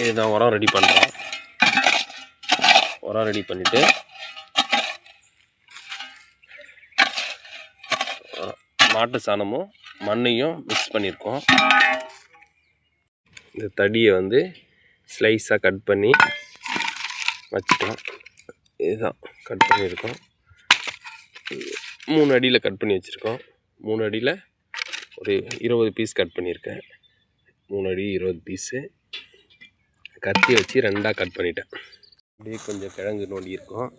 இதுதான் உரம் ரெடி பண்ணுறோம். உரம் ரெடி பண்ணிவிட்டு மாட்டு சாணமும் மண்ணையும் மிக்ஸ் பண்ணியிருக்கோம். இந்த தடியை வந்து ஸ்லைஸாக கட் பண்ணி வச்சுட்டோம். இதுதான் கட் பண்ணியிருக்கோம். 3 அடியில் கட் பண்ணி வச்சுருக்கோம். 3 அடியில் ஒரு 20 பீஸ் கட் பண்ணியிருக்கேன். 3 அடி 20 பீஸு கத்தி வச்சு 2ஆக கட் பண்ணிட்டேன். அப்படியே கொஞ்சம் கிழங்கு நோண்டி இருக்கும்.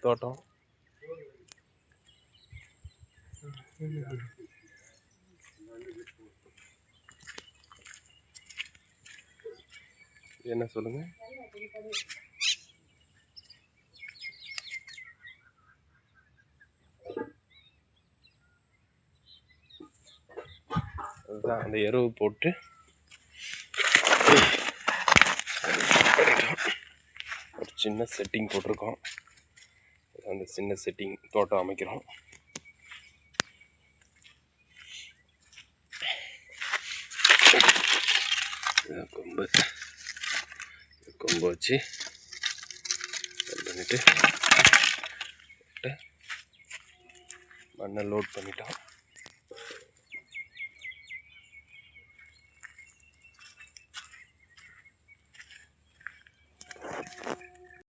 தோட்டம் என்ன சொல்லுங்க? அதுதான் அந்த எருவு போட்டு ஒரு சின்ன செட்டிங் போட்டிருக்கோம். அந்த சின்ன செட்டிங் தோட்டம் அமைக்கிறோம். கொம்பு வச்சு பண்ணிட்டு மண்ணை லோட் பண்ணிட்டோம்.